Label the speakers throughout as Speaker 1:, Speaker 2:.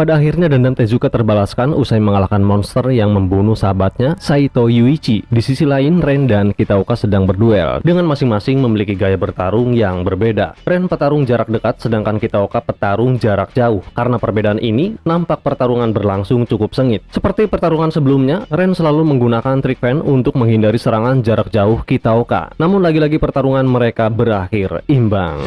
Speaker 1: Pada akhirnya dendam Tezuka terbalaskan usai mengalahkan monster yang membunuh sahabatnya Saito Yuichi. Di sisi lain, Ren dan Kitaoka sedang berduel dengan masing-masing memiliki gaya bertarung yang berbeda. Ren petarung jarak dekat sedangkan Kitaoka petarung jarak jauh. Karena perbedaan ini, nampak pertarungan berlangsung cukup sengit. Seperti pertarungan sebelumnya, Ren selalu menggunakan trik Fen untuk menghindari serangan jarak jauh Kitaoka. Namun lagi-lagi pertarungan mereka berakhir imbang.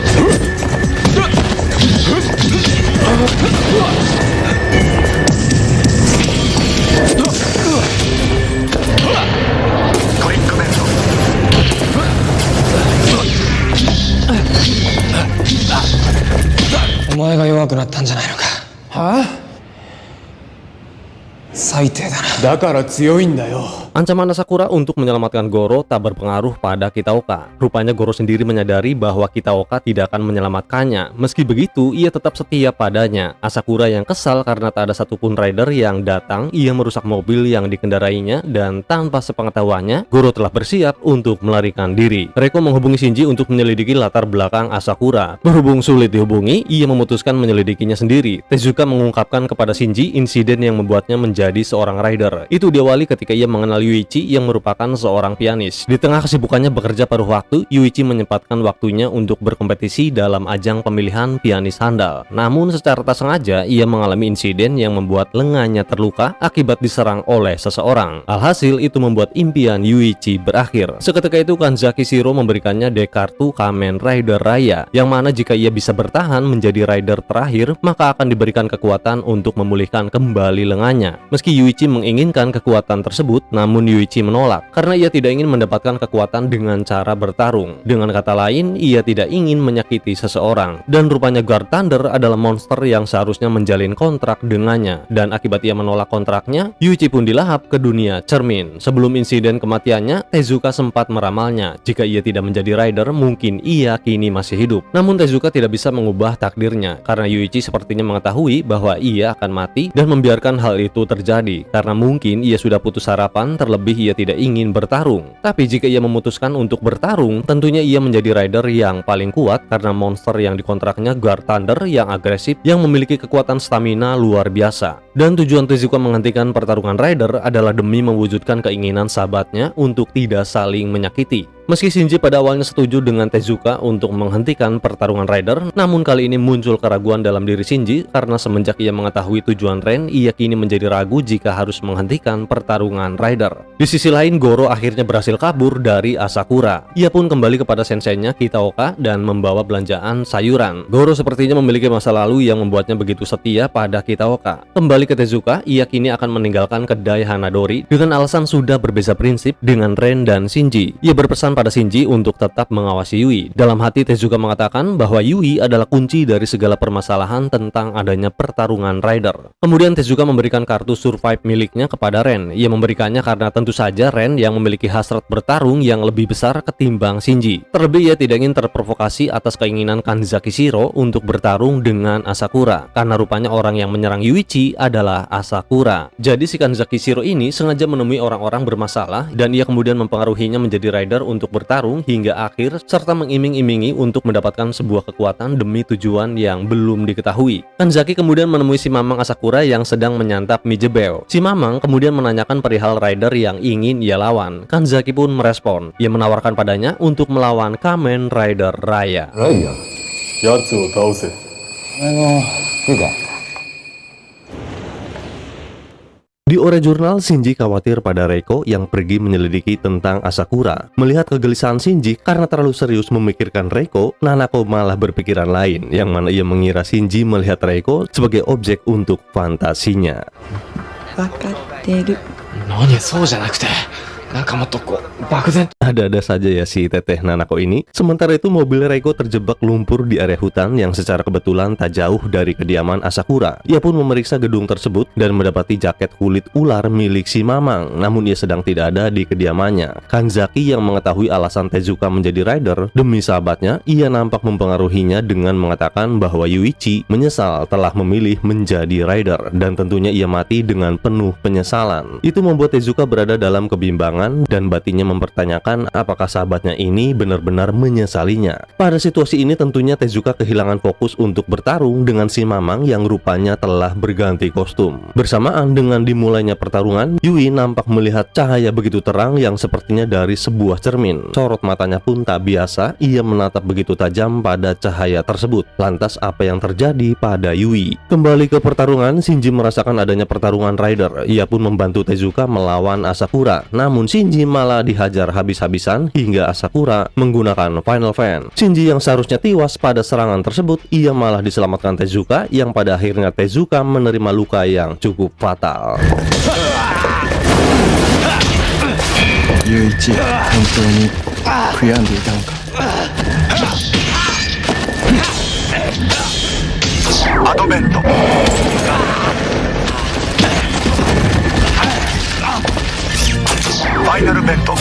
Speaker 2: Omae ga yowaku nattaんじゃないのか。はあ？最低だな。だから強いんだよ。
Speaker 1: Ancaman Asakura untuk menyelamatkan Goro tak berpengaruh pada Kitaoka. Rupanya Goro sendiri menyadari bahwa Kitaoka tidak akan menyelamatkannya. Meski begitu, ia tetap setia padanya. Asakura yang kesal karena tak ada satupun rider yang datang, ia merusak mobil yang dikendarainya dan tanpa sepengetahuannya, Goro telah bersiap untuk melarikan diri. Reiko menghubungi Shinji untuk menyelidiki latar belakang Asakura. Berhubung sulit dihubungi, ia memutuskan menyelidikinya sendiri. Tezuka mengungkapkan kepada Shinji insiden yang membuatnya menjadi seorang rider. Itu diawali ketika ia mengenal Yuichi yang merupakan seorang pianis. Di tengah kesibukannya bekerja paruh waktu, Yuichi menyempatkan waktunya untuk berkompetisi dalam ajang pemilihan pianis handal. Namun secara tak sengaja, ia mengalami insiden yang membuat lengannya terluka akibat diserang oleh seseorang. Alhasil itu membuat impian Yuichi berakhir. Seketika itu Kanzaki Shiro memberikannya dek kartu Kamen Rider Raya, yang mana jika ia bisa bertahan menjadi rider terakhir, maka akan diberikan kekuatan untuk memulihkan kembali lengannya. Meski Yuichi menginginkan kekuatan tersebut, namun Yuichi menolak karena ia tidak ingin mendapatkan kekuatan dengan cara bertarung. Dengan kata lain, ia tidak ingin menyakiti seseorang. Dan rupanya Guard Thunder adalah monster yang seharusnya menjalin kontrak dengannya. Dan akibat ia menolak kontraknya, Yuichi pun dilahap ke dunia cermin. Sebelum insiden kematiannya, Tezuka sempat meramalnya. Jika ia tidak menjadi rider, mungkin ia kini masih hidup. Namun Tezuka tidak bisa mengubah takdirnya karena Yuichi sepertinya mengetahui bahwa ia akan mati dan membiarkan hal itu terjadi karena mungkin ia sudah putus harapan, terlebih ia tidak ingin bertarung. Tapi jika ia memutuskan untuk bertarung, tentunya ia menjadi rider yang paling kuat karena monster yang dikontraknya Guard Thunder yang agresif yang memiliki kekuatan stamina luar biasa. Dan tujuan Tezuka menghentikan pertarungan rider adalah demi mewujudkan keinginan sahabatnya untuk tidak saling menyakiti. Meski Shinji pada awalnya setuju dengan Tezuka untuk menghentikan pertarungan rider, namun kali ini muncul keraguan dalam diri Shinji karena semenjak ia mengetahui tujuan Ren, ia kini menjadi ragu jika harus menghentikan pertarungan rider. Di sisi lain, Goro akhirnya berhasil kabur dari Asakura. Ia pun kembali kepada senseinya Kitaoka dan membawa belanjaan sayuran. Goro sepertinya memiliki masa lalu yang membuatnya begitu setia pada Kitaoka. Kembali ke Tezuka, ia kini akan meninggalkan kedai Hanadori dengan alasan sudah berbeza prinsip dengan Ren dan Shinji. Ia berpesan pada Shinji untuk tetap mengawasi Yui. Dalam hati Tezuka mengatakan bahwa Yui adalah kunci dari segala permasalahan tentang adanya pertarungan rider. Kemudian Tezuka memberikan kartu survive miliknya kepada Ren. Ia memberikannya karena tentu saja Ren yang memiliki hasrat bertarung yang lebih besar ketimbang Shinji. Terlebih ia tidak ingin terprovokasi atas keinginan Kanzaki Shiro untuk bertarung dengan Asakura karena rupanya orang yang menyerang Yuichi adalah Asakura. Jadi si Kanzaki Shiro ini sengaja menemui orang-orang bermasalah dan ia kemudian mempengaruhinya menjadi rider untuk bertarung hingga akhir serta mengiming-imingi untuk mendapatkan sebuah kekuatan demi tujuan yang belum diketahui. Kanzaki kemudian menemui si Mamang Asakura yang sedang menyantap mie jebel. Si Mamang kemudian menanyakan perihal rider yang ingin ia lawan. Kanzaki pun merespon. Ia menawarkan padanya untuk melawan Kamen Rider Raya.
Speaker 3: Raya? Yatsu wo taose.
Speaker 1: Di Ore Journal, Shinji khawatir pada Reiko yang pergi menyelidiki tentang Asakura. Melihat kegelisahan Shinji karena terlalu serius memikirkan Reiko, Nanako malah berpikiran lain, yang mana ia mengira Shinji melihat Reiko sebagai objek untuk fantasinya. Ada-ada saja ya si teteh Nanako ini. Sementara itu mobil Reiko terjebak lumpur di area hutan yang secara kebetulan tak jauh dari kediaman Asakura. Ia pun memeriksa gedung tersebut dan mendapati jaket kulit ular milik si Mamang. Namun ia sedang tidak ada di kediamannya. Kanzaki yang mengetahui alasan Tezuka menjadi rider demi sahabatnya, ia nampak mempengaruhinya dengan mengatakan bahwa Yuichi menyesal telah memilih menjadi rider dan tentunya ia mati dengan penuh penyesalan. Itu membuat Tezuka berada dalam kebimbangan pertarungan dan batinnya mempertanyakan apakah sahabatnya ini benar-benar menyesalinya. Pada situasi ini tentunya Tezuka kehilangan fokus untuk bertarung dengan si Mamang yang rupanya telah berganti kostum. Bersamaan dengan dimulainya pertarungan, Yui nampak melihat cahaya begitu terang yang sepertinya dari sebuah cermin. Sorot matanya pun tak biasa, ia menatap begitu tajam pada cahaya tersebut. Lantas apa yang terjadi pada Yui? Kembali ke pertarungan, Shinji merasakan adanya pertarungan rider. Ia pun membantu Tezuka melawan Asakura. Namun Shinji malah dihajar habis-habisan hingga Asakura menggunakan Final Fan. Shinji yang seharusnya tewas pada serangan tersebut, ia malah diselamatkan Tezuka yang pada akhirnya Tezuka menerima luka yang cukup fatal.
Speaker 2: Yuichi, 本当に悔やんでいたのか。
Speaker 4: アドベントファイナルベント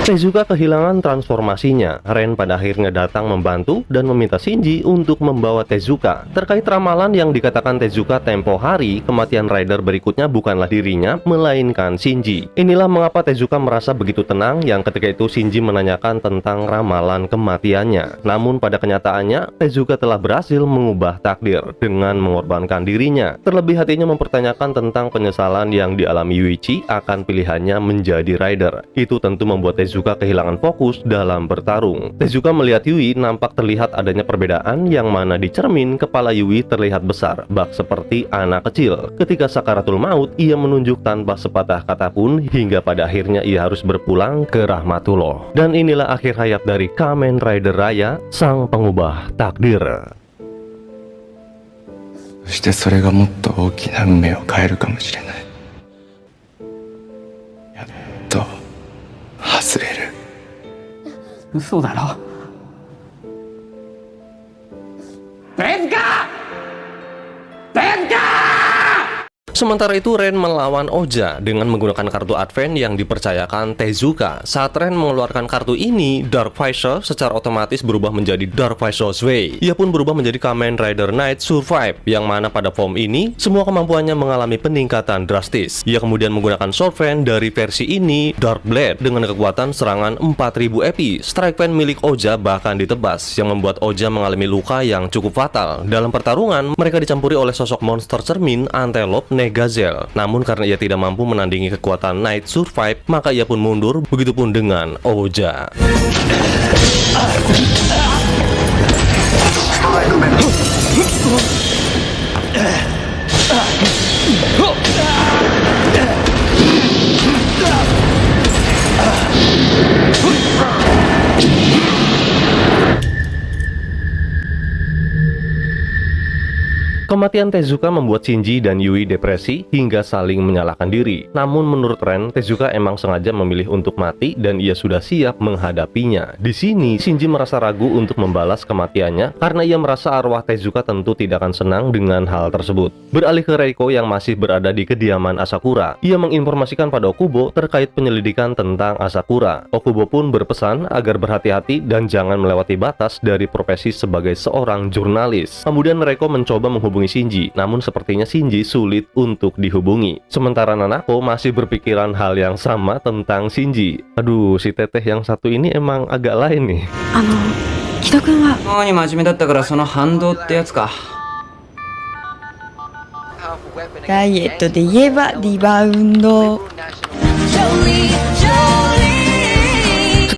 Speaker 1: Tezuka kehilangan transformasinya. Ren pada akhirnya datang membantu dan meminta Shinji untuk membawa Tezuka. Terkait ramalan yang dikatakan Tezuka tempo hari, kematian rider berikutnya bukanlah dirinya, melainkan Shinji. Inilah mengapa Tezuka merasa begitu tenang yang ketika itu Shinji menanyakan tentang ramalan kematiannya. Namun pada kenyataannya, Tezuka telah berhasil mengubah takdir dengan mengorbankan dirinya. Terlebih hatinya mempertanyakan tentang penyesalan yang dialami Yuichi akan pilihannya menjadi rider. Itu tentu membuat Tezuka kehilangan fokus dalam bertarung. Tezuka melihat Yui nampak terlihat adanya perbedaan yang mana di cermin kepala Yui terlihat besar, bak seperti anak kecil. Ketika sakaratul maut, ia menunjuk tanpa sepatah kata pun hingga pada akhirnya ia harus berpulang ke rahmatullah. Dan inilah akhir hayat dari Kamen Rider Raya, sang pengubah takdir.
Speaker 2: そしてそれがもっと大きな運命を変えるかもしれない。やっと外れる。
Speaker 5: 嘘だろ。ベズカ！ベズカ！
Speaker 1: Sementara itu Ren melawan Oja dengan menggunakan kartu Advent yang dipercayakan Tezuka. Saat Ren mengeluarkan kartu ini, Dark Visor secara otomatis berubah menjadi Dark Visor Sway. Ia pun berubah menjadi Kamen Rider Knight Survive, yang mana pada form ini semua kemampuannya mengalami peningkatan drastis. Ia kemudian menggunakan Sword Fan dari versi ini, Dark Blade, dengan kekuatan serangan 4000 EP. Strike Fan milik Oja bahkan ditebas, yang membuat Oja mengalami luka yang cukup fatal. Dalam pertarungan, mereka dicampuri oleh sosok monster cermin Antelope Gazelle. Namun karena ia tidak mampu menandingi kekuatan Knight Survive, maka ia pun mundur, begitupun dengan Oja. Kematian Tezuka membuat Shinji dan Yui depresi hingga saling menyalahkan diri. Namun menurut Ren, Tezuka emang sengaja memilih untuk mati dan ia sudah siap menghadapinya. Di sini, Shinji merasa ragu untuk membalas kematiannya karena ia merasa arwah Tezuka tentu tidak akan senang dengan hal tersebut. Beralih ke Reiko yang masih berada di kediaman Asakura. Ia menginformasikan pada Okubo terkait penyelidikan tentang Asakura. Okubo pun berpesan agar berhati-hati dan jangan melewati batas dari profesi sebagai seorang jurnalis. Kemudian Reiko mencoba menghubungi Shinji, namun sepertinya Shinji sulit untuk dihubungi. Sementara Nanako masih berpikiran hal yang sama tentang Shinji. Aduh, si teteh yang satu ini emang agak lain nih.
Speaker 5: 木戸君は何真面目だったからその反動ってやつか。
Speaker 6: ダイエットで言えばリバウンド。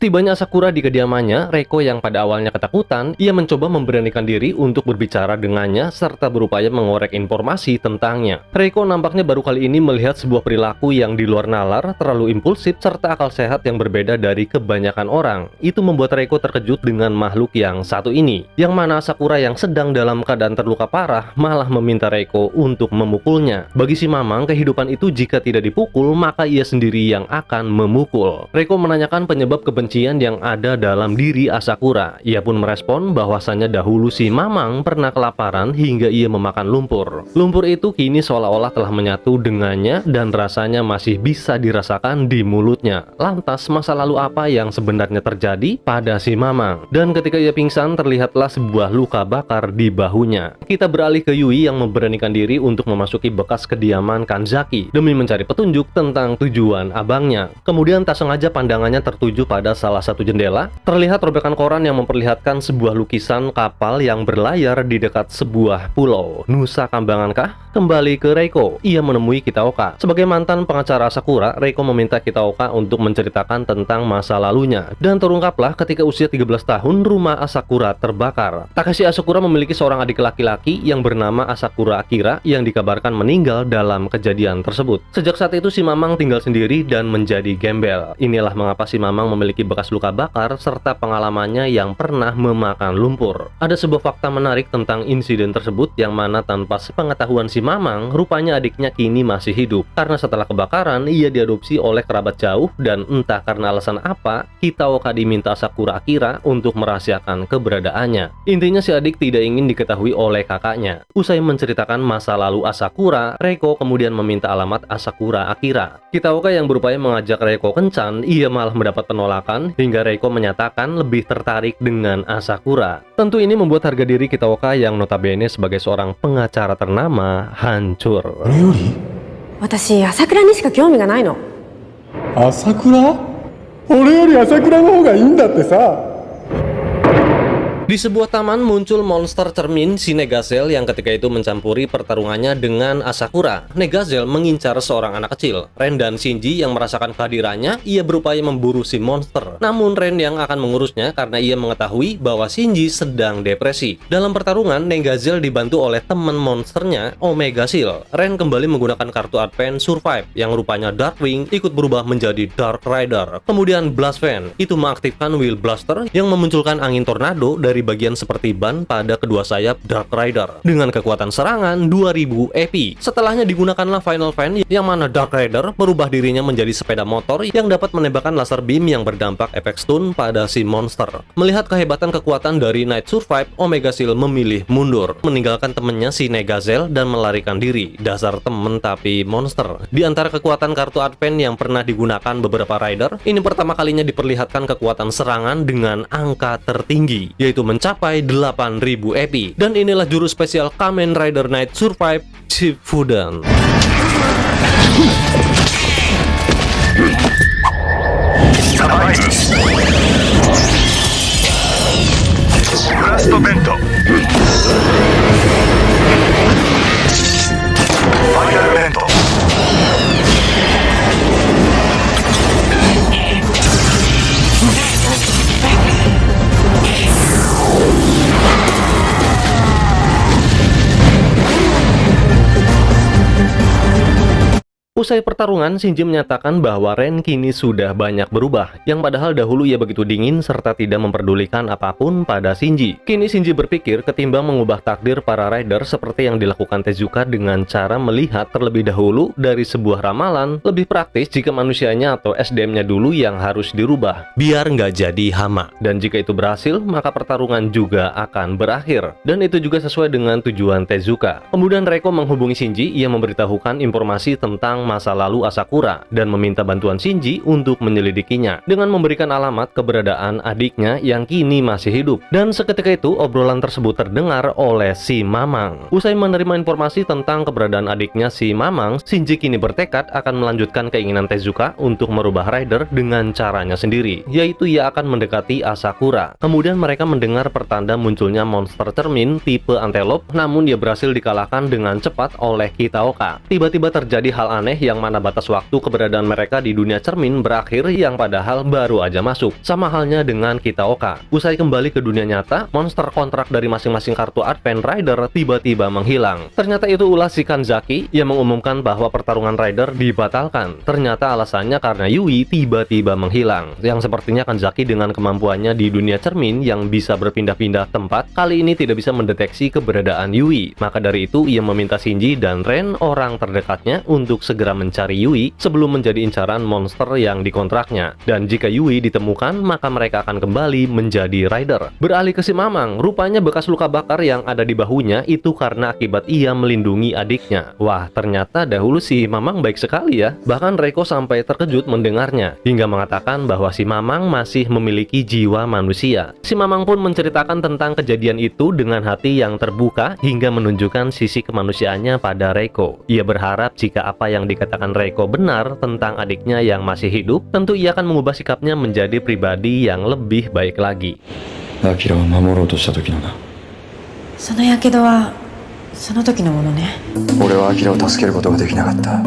Speaker 1: Setibanya Asakura di kediamannya, Reiko yang pada awalnya ketakutan, ia mencoba memberanikan diri untuk berbicara dengannya serta berupaya mengorek informasi tentangnya. Reiko nampaknya baru kali ini melihat sebuah perilaku yang di luar nalar, terlalu impulsif, serta akal sehat yang berbeda dari kebanyakan orang. Itu membuat Reiko terkejut dengan makhluk yang satu ini, yang mana Asakura yang sedang dalam keadaan terluka parah malah meminta Reiko untuk memukulnya. Bagi si Mamang, kehidupan itu jika tidak dipukul, maka ia sendiri yang akan memukul. Reiko menanyakan penyebab kebencian kebencian yang ada dalam diri Asakura. Ia pun merespon bahwasannya dahulu si Mamang pernah kelaparan hingga ia memakan lumpur. Lumpur itu kini seolah-olah telah menyatu dengannya dan rasanya masih bisa dirasakan di mulutnya. Lantas masa lalu apa yang sebenarnya terjadi pada si Mamang? Dan ketika ia pingsan, terlihatlah sebuah luka bakar di bahunya. Kita beralih ke Yui yang memberanikan diri untuk memasuki bekas kediaman Kanzaki demi mencari petunjuk tentang tujuan abangnya. Kemudian tak sengaja pandangannya tertuju pada salah satu jendela. Terlihat robekan koran yang memperlihatkan sebuah lukisan kapal yang berlayar di dekat sebuah pulau. Nusa Kambangankah? Kembali ke Reiko. Ia menemui Kitaoka. Sebagai mantan pengacara Sakura, Reiko meminta Kitaoka untuk menceritakan tentang masa lalunya. Dan terungkaplah ketika usia 13 tahun rumah Asakura terbakar. Takashi Asakura memiliki seorang adik laki-laki yang bernama Asakura Akira yang dikabarkan meninggal dalam kejadian tersebut. Sejak saat itu si Mamang tinggal sendiri dan menjadi gembel. Inilah mengapa si Mamang memiliki bekas luka bakar serta pengalamannya yang pernah memakan lumpur. Ada sebuah fakta menarik tentang insiden tersebut yang mana tanpa sepengetahuan si Mamang, rupanya adiknya kini masih hidup. Karena setelah kebakaran, ia diadopsi oleh kerabat jauh dan entah karena alasan apa, Kitaoka diminta Asakura Akira untuk merahasiakan keberadaannya. Intinya si adik tidak ingin diketahui oleh kakaknya. Usai menceritakan masa lalu Asakura, Reiko kemudian meminta alamat Asakura Akira. Kitaoka yang berupaya mengajak Reiko kencan, ia malah mendapat penolakan hingga Reiko menyatakan lebih tertarik dengan Asakura. Tentu ini membuat harga diri Kitaoka yang notabene sebagai seorang pengacara ternama hancur.
Speaker 7: 私朝倉にしか興味がないの。
Speaker 3: 朝倉？俺より朝倉の方がいいんだってさ。
Speaker 1: Di sebuah taman muncul monster cermin si Negazel yang ketika itu mencampuri pertarungannya dengan Asakura. Negazel mengincar seorang anak kecil. Ren dan Shinji yang merasakan kehadirannya, ia berupaya memburu si monster. Namun Ren yang akan mengurusnya karena ia mengetahui bahwa Shinji sedang depresi. Dalam pertarungan, Negazel dibantu oleh teman monsternya, Omega Seal. Ren kembali menggunakan kartu Advent Survive yang rupanya Darkwing ikut berubah menjadi Dark Rider. Kemudian Blast Fan itu mengaktifkan Wheel Blaster yang memunculkan angin tornado dari bagian seperti ban pada kedua sayap Dark Rider dengan kekuatan serangan 2000 EP. Setelahnya digunakanlah Final Fan yang mana Dark Rider merubah dirinya menjadi sepeda motor yang dapat menembakkan laser beam yang berdampak efek stun pada si monster. Melihat kehebatan kekuatan dari Night Survive, Omega Seal memilih mundur, meninggalkan temennya si Negazel dan melarikan diri. Dasar temen tapi monster. Di antara kekuatan kartu Advent yang pernah digunakan beberapa rider, ini pertama kalinya diperlihatkan kekuatan serangan dengan angka tertinggi, yaitu mencapai 8000 EP. Dan inilah jurus spesial Kamen Rider Night Survive Shippuden.
Speaker 4: Blast Vent. Fire Vent.
Speaker 1: Usai pertarungan, Shinji menyatakan bahwa Ren kini sudah banyak berubah, yang padahal dahulu ia begitu dingin serta tidak memperdulikan apapun pada Shinji. Kini Shinji berpikir ketimbang mengubah takdir para rider seperti yang dilakukan Tezuka dengan cara melihat terlebih dahulu dari sebuah ramalan, lebih praktis jika manusianya atau SDM-nya dulu yang harus dirubah, biar nggak jadi hama. Dan jika itu berhasil, maka pertarungan juga akan berakhir. Dan itu juga sesuai dengan tujuan Tezuka. Kemudian Reiko menghubungi Shinji, ia memberitahukan informasi tentang masa lalu Asakura dan meminta bantuan Shinji untuk menyelidikinya dengan memberikan alamat keberadaan adiknya yang kini masih hidup. Dan seketika itu obrolan tersebut terdengar oleh si Mamang. Usai menerima informasi tentang keberadaan adiknya si Mamang, Shinji kini bertekad akan melanjutkan keinginan Tezuka untuk merubah rider dengan caranya sendiri, yaitu ia akan mendekati Asakura. Kemudian mereka mendengar pertanda munculnya monster cermin tipe antelope, namun dia berhasil dikalahkan dengan cepat oleh Kitaoka. Tiba-tiba terjadi hal aneh yang mana batas waktu keberadaan mereka di dunia cermin berakhir yang padahal baru aja masuk. Sama halnya dengan Kitaoka. Usai kembali ke dunia nyata, monster kontrak dari masing-masing kartu Advent Rider tiba-tiba menghilang. Ternyata itu ulah si Kanzaki yang mengumumkan bahwa pertarungan Rider dibatalkan. Ternyata alasannya karena Yui tiba-tiba menghilang. Yang sepertinya Kanzaki dengan kemampuannya di dunia cermin yang bisa berpindah-pindah tempat, kali ini tidak bisa mendeteksi keberadaan Yui. Maka dari itu ia meminta Shinji dan Ren, orang terdekatnya, untuk segera segera mencari Yui sebelum menjadi incaran monster yang dikontraknya. Dan jika Yui ditemukan, maka mereka akan kembali menjadi rider. Beralih ke si Mamang, rupanya bekas luka bakar yang ada di bahunya itu karena akibat ia melindungi adiknya. Wah, ternyata dahulu si Mamang baik sekali ya. Bahkan Reiko sampai terkejut mendengarnya, hingga mengatakan bahwa si Mamang masih memiliki jiwa manusia. Si Mamang pun menceritakan tentang kejadian itu dengan hati yang terbuka hingga menunjukkan sisi kemanusiaannya pada Reiko. Ia berharap jika apa yang dikatakan Reiko benar tentang adiknya yang masih hidup, tentu ia akan mengubah sikapnya menjadi pribadi yang lebih baik lagi.
Speaker 2: アキラを守ろうとした時のな。
Speaker 6: そのやけどはその時のものね。
Speaker 2: 俺はアキラを助けることができなかった。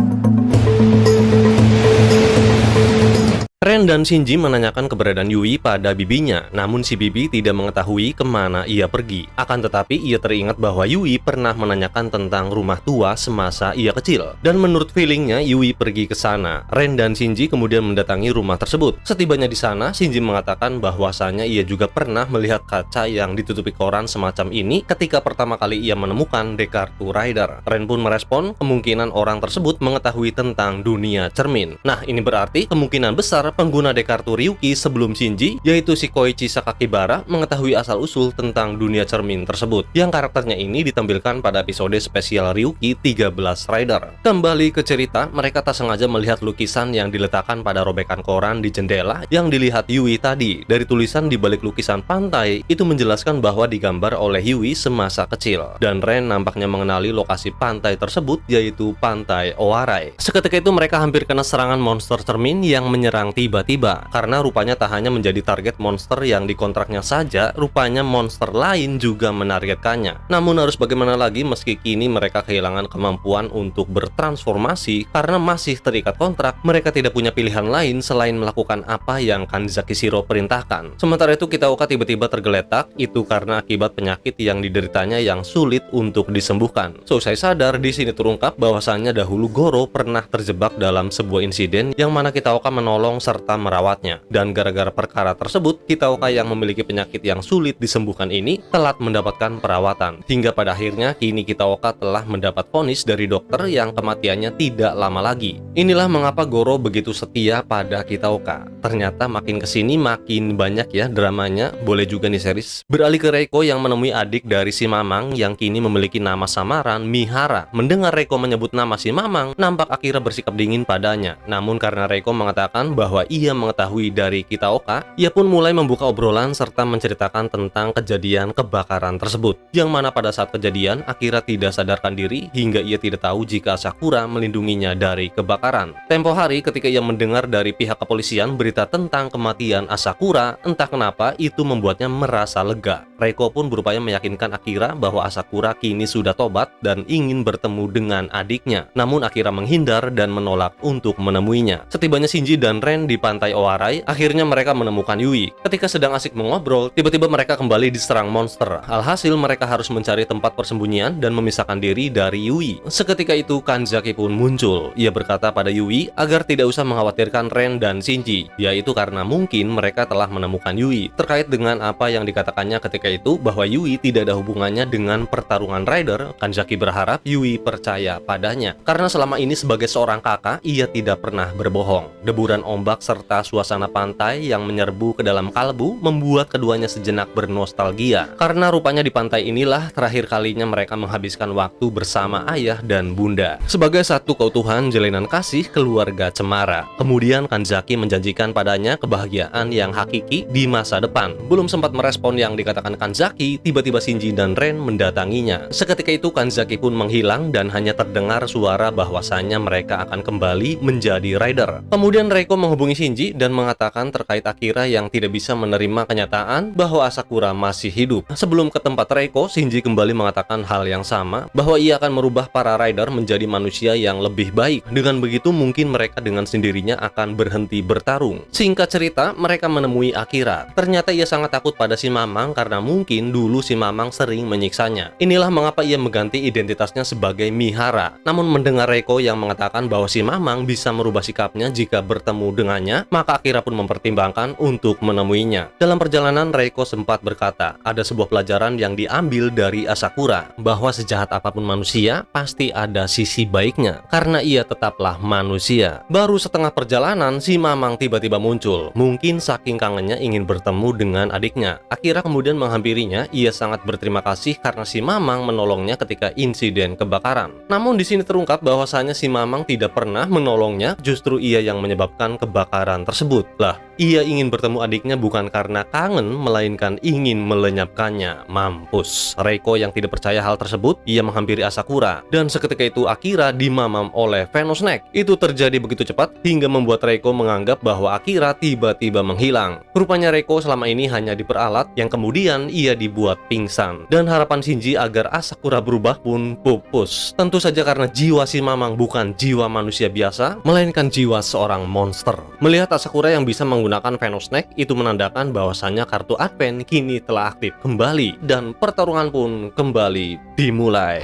Speaker 1: Ren dan Shinji menanyakan keberadaan Yui pada bibinya, namun si bibi tidak mengetahui kemana ia pergi. Akan tetapi ia teringat bahwa Yui pernah menanyakan tentang rumah tua semasa ia kecil. Dan menurut feelingnya Yui pergi ke sana. Ren dan Shinji kemudian mendatangi rumah tersebut. Setibanya di sana, Shinji mengatakan bahwasanya ia juga pernah melihat kaca yang ditutupi koran semacam ini ketika pertama kali ia menemukan Dekartu Rider. Ren pun merespon kemungkinan orang tersebut mengetahui tentang dunia cermin. Nah, ini berarti kemungkinan besar pengguna Dekartu Ryuki sebelum Shinji, yaitu si Koichi Sakakibara, mengetahui asal-usul tentang dunia cermin tersebut, yang karakternya ini ditampilkan pada episode spesial Ryuki 13 Rider. Kembali ke cerita, mereka tak sengaja melihat lukisan yang diletakkan pada robekan koran di jendela yang dilihat Yui tadi. Dari tulisan di balik lukisan pantai, itu menjelaskan bahwa digambar oleh Yui semasa kecil. Dan Ren nampaknya mengenali lokasi pantai tersebut, yaitu Pantai Owarai. Seketika itu mereka hampir kena serangan monster cermin yang menyerang tiba-tiba, karena rupanya tak hanya menjadi target monster yang dikontraknya saja, rupanya monster lain juga menargetkannya. Namun harus bagaimana lagi meski kini mereka kehilangan kemampuan untuk bertransformasi karena masih terikat kontrak, mereka tidak punya pilihan lain selain melakukan apa yang Kanzaki Shiro perintahkan. Sementara itu Kitaoka tiba-tiba tergeletak, itu karena akibat penyakit yang dideritanya yang sulit untuk disembuhkan. Selesai sadar, di sini terungkap bahwasannya dahulu Goro pernah terjebak dalam sebuah insiden yang mana Kitaoka menolong serta merawatnya. Dan gara-gara perkara tersebut, Kitaoka yang memiliki penyakit yang sulit disembuhkan ini telat mendapatkan perawatan. Hingga pada akhirnya kini Kitaoka telah mendapat vonis dari dokter yang kematiannya tidak lama lagi. Inilah mengapa Goro begitu setia pada Kitaoka. Ternyata makin kesini makin banyak ya dramanya. Boleh juga nih series. Beralih ke Reiko yang menemui adik dari si Mamang yang kini memiliki nama samaran Mihara. Mendengar Reiko menyebut nama si Mamang, nampak Akira bersikap dingin padanya. Namun karena Reiko mengatakan bahwa ia mengetahui dari Kitaoka, ia pun mulai membuka obrolan serta menceritakan tentang kejadian kebakaran tersebut. Yang mana pada saat kejadian, Akira tidak sadarkan diri hingga ia tidak tahu jika Sakura melindunginya dari kebakaran. Tempo hari ketika ia mendengar dari pihak kepolisian berita tentang kematian Asakura, entah kenapa itu membuatnya merasa lega. Reiko pun berupaya meyakinkan Akira bahwa Asakura kini sudah tobat dan ingin bertemu dengan adiknya. Namun Akira menghindar dan menolak untuk menemuinya. Setibanya Shinji dan Ren di Pantai Owarai, akhirnya mereka menemukan Yui. Ketika sedang asik mengobrol, tiba-tiba mereka kembali diserang monster. Alhasil mereka harus mencari tempat persembunyian dan memisahkan diri dari Yui. Seketika itu Kanzaki pun muncul. Ia berkata pada Yui agar tidak usah mengkhawatirkan Ren dan Shinji, yaitu karena mungkin mereka telah menemukan Yui. Terkait dengan apa yang dikatakannya ketika itu bahwa Yui tidak ada hubungannya dengan pertarungan rider, Kanzaki berharap Yui percaya padanya. Karena selama ini sebagai seorang kakak, ia tidak pernah berbohong. Deburan ombak serta suasana pantai yang menyerbu ke dalam kalbu membuat keduanya sejenak bernostalgia. Karena rupanya di pantai inilah terakhir kalinya mereka menghabiskan waktu bersama ayah dan bunda. Sebagai satu keutuhan jalinan kasih keluarga cemara. Kemudian Kanzaki menjanjikan padanya kebahagiaan yang hakiki di masa depan. Belum sempat merespon yang dikatakan Kanzaki, tiba-tiba Shinji dan Ren mendatanginya. Seketika itu Kanzaki pun menghilang dan hanya terdengar suara bahwasannya mereka akan kembali menjadi rider. Kemudian Reiko menghubungi Shinji dan mengatakan terkait Akira yang tidak bisa menerima kenyataan bahwa Asakura masih hidup. Sebelum ke tempat Reiko, Shinji kembali mengatakan hal yang sama, bahwa ia akan merubah para rider menjadi manusia yang lebih baik. Dengan begitu mungkin mereka dengan sendirinya akan berhenti bertarung. bingung. Singkat cerita, mereka menemui Akira. Ternyata ia sangat takut pada si Mamang karena mungkin dulu si Mamang sering menyiksanya. Inilah mengapa ia mengganti identitasnya sebagai Mihara. Namun mendengar Reiko yang mengatakan bahwa si Mamang bisa merubah sikapnya jika bertemu dengannya, maka Akira pun mempertimbangkan untuk menemuinya. Dalam perjalanan, Reiko sempat berkata, ada sebuah pelajaran yang diambil dari Asakura, bahwa sejahat apapun manusia, pasti ada sisi baiknya, karena ia tetaplah manusia. Baru setengah perjalanan, si Mamang tiba-tiba muncul. Mungkin saking kangennya ingin bertemu dengan adiknya. Akira kemudian menghampirinya. Ia sangat berterima kasih karena si Mamang menolongnya ketika insiden kebakaran. Namun di sini terungkap bahwasanya si Mamang tidak pernah menolongnya, justru ia yang menyebabkan kebakaran tersebut. Lah, ia ingin bertemu adiknya bukan karena kangen, melainkan ingin melenyapkannya. Mampus. Reiko yang tidak percaya hal tersebut, ia menghampiri Asakura. Dan seketika itu Akira dimamam oleh Venosnack. Itu terjadi begitu cepat hingga membuat Reiko menganggap bahwa Akira tiba-tiba menghilang. Rupanya Reiko selama ini hanya diperalat, yang kemudian ia dibuat pingsan. Dan harapan Shinji agar Asakura berubah pun pupus. Tentu saja karena jiwa si Mamang bukan jiwa manusia biasa, melainkan jiwa seorang monster. Melihat Asakura yang bisa menggunakan Venosnack, itu menandakan bahwasannya kartu Advent kini telah aktif kembali dan pertarungan pun kembali dimulai.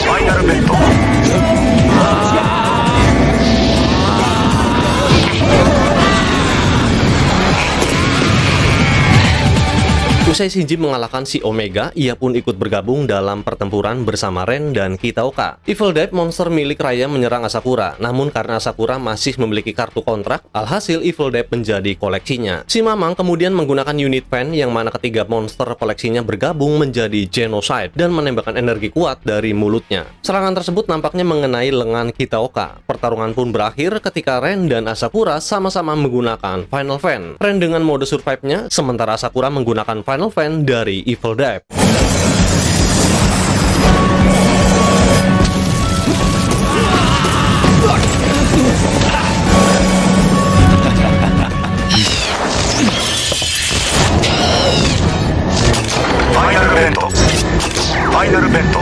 Speaker 4: Final Bento.
Speaker 1: Usai Shinji mengalahkan si Omega, ia pun ikut bergabung dalam pertempuran bersama Ren dan Kitaoka. Evil Dead, monster milik Raya, menyerang Asakura. Namun karena Asakura masih memiliki kartu kontrak, alhasil Evil Dead menjadi koleksinya. Si Mamang kemudian menggunakan unit fan yang mana ketiga monster koleksinya bergabung menjadi Genocide dan menembakkan energi kuat dari mulutnya. Serangan tersebut nampaknya mengenai lengan Kitaoka. Pertarungan pun berakhir ketika Ren dan Asakura sama-sama menggunakan Final Fan. Ren dengan mode survive-nya, sementara Asakura menggunakan Final Fan dari Evil Dead.
Speaker 4: Final Bento. Final Bento.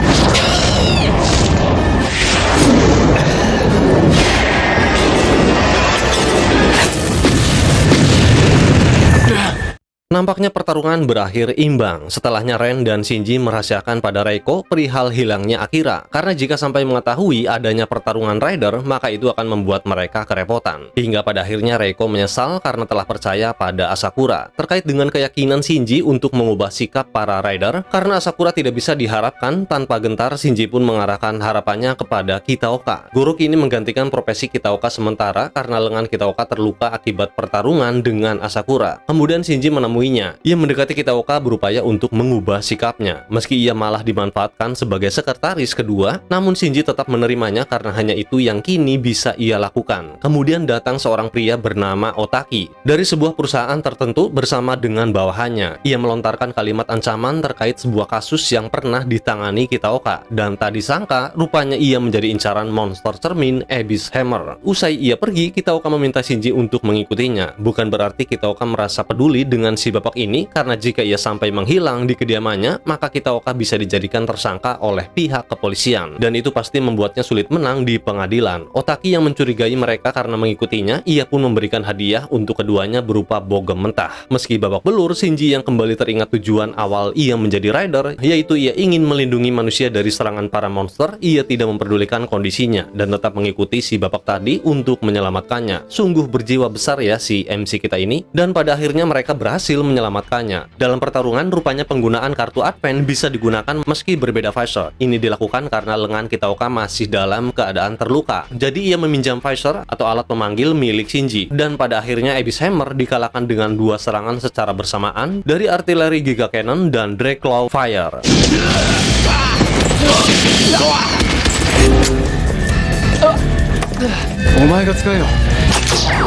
Speaker 1: Nampaknya pertarungan berakhir imbang. Setelahnya Ren dan Shinji merahasiakan pada Reiko perihal hilangnya Akira. Karena jika sampai mengetahui adanya pertarungan Rider, maka itu akan membuat mereka kerepotan. Hingga pada akhirnya Reiko menyesal karena telah percaya pada Asakura. Terkait dengan keyakinan Shinji untuk mengubah sikap para Rider, karena Asakura tidak bisa diharapkan, tanpa gentar Shinji pun mengarahkan harapannya kepada Kitaoka. Guru kini menggantikan profesi Kitaoka sementara karena lengan Kitaoka terluka akibat pertarungan dengan Asakura. Kemudian Shinji menemui ia mendekati Kitaoka berupaya untuk mengubah sikapnya. Meski ia malah dimanfaatkan sebagai sekretaris kedua, namun Shinji tetap menerimanya karena hanya itu yang kini bisa ia lakukan. Kemudian datang seorang pria bernama Otaki dari sebuah perusahaan tertentu bersama dengan bawahannya. Ia melontarkan kalimat ancaman terkait sebuah kasus yang pernah ditangani Kitaoka, dan tak disangka rupanya ia menjadi incaran monster cermin Abyss Hammer. Usai ia pergi, Kitaoka meminta Shinji untuk mengikutinya. Bukan berarti Kitaoka merasa peduli dengan si bapak ini, karena jika ia sampai menghilang di kediamannya, maka Kitaoka bisa dijadikan tersangka oleh pihak kepolisian, dan itu pasti membuatnya sulit menang di pengadilan. Otaki yang mencurigai mereka karena mengikutinya, ia pun memberikan hadiah untuk keduanya berupa bogem mentah. Meski babak belur, Shinji yang kembali teringat tujuan awal ia menjadi rider, yaitu ia ingin melindungi manusia dari serangan para monster. Ia tidak memperdulikan kondisinya dan tetap mengikuti si bapak tadi untuk menyelamatkannya. Sungguh berjiwa besar ya si MC kita ini, dan pada akhirnya mereka berhasil menyelamatkannya. Dalam pertarungan, rupanya penggunaan kartu Advent bisa digunakan meski berbeda visor. Ini dilakukan karena lengan Kitaoka masih dalam keadaan terluka. Jadi ia meminjam visor atau alat pemanggil milik Shinji. Dan pada akhirnya Abyss Hammer dikalahkan dengan dua serangan secara bersamaan dari artileri Giga Cannon dan Draclaw Fire.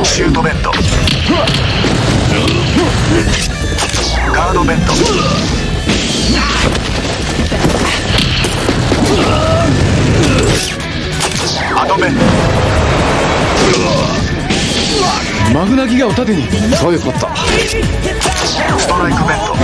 Speaker 4: Shoot Bento. Guard Bento.
Speaker 3: 我を盾に。そういうこと。
Speaker 4: ストライクベント。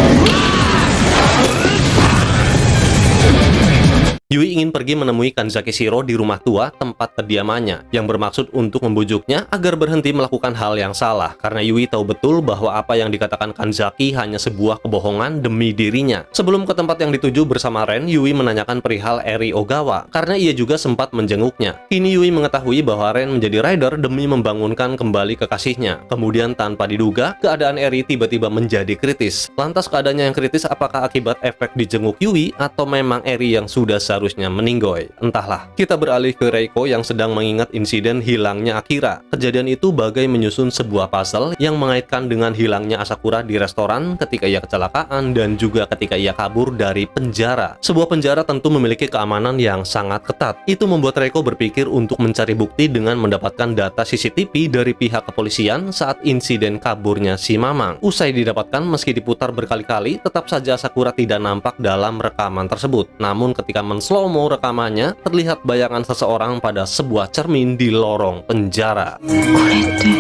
Speaker 1: Yui ingin pergi menemui Kanzaki Shiro di rumah tua tempat kediamannya, yang bermaksud untuk membujuknya agar berhenti melakukan hal yang salah, karena Yui tahu betul bahwa apa yang dikatakan Kanzaki hanya sebuah kebohongan demi dirinya. Sebelum ke tempat yang dituju bersama Ren, Yui menanyakan perihal Eri Ogawa, karena ia juga sempat menjenguknya. Kini Yui mengetahui bahwa Ren menjadi rider demi membangunkan kembali kekasihnya. Kemudian tanpa diduga, keadaan Eri tiba-tiba menjadi kritis. Lantas keadaannya yang kritis apakah akibat efek dijenguk Yui, atau memang Eri yang sudah seharusnya meninggoy? Entahlah. Kita beralih ke Reiko yang sedang mengingat insiden hilangnya Akira. Kejadian itu bagai menyusun sebuah puzzle yang mengaitkan dengan hilangnya Asakura di restoran ketika ia kecelakaan dan juga ketika ia kabur dari penjara. Sebuah penjara tentu memiliki keamanan yang sangat ketat. Itu membuat Reiko berpikir untuk mencari bukti dengan mendapatkan data CCTV dari pihak kepolisian saat insiden kaburnya si Mamang. Usai didapatkan, meski diputar berkali-kali, tetap saja Asakura tidak nampak dalam rekaman tersebut. Namun ketika slow-mo rekamannya, terlihat bayangan seseorang pada sebuah cermin di lorong penjara.
Speaker 6: これって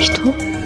Speaker 6: 人？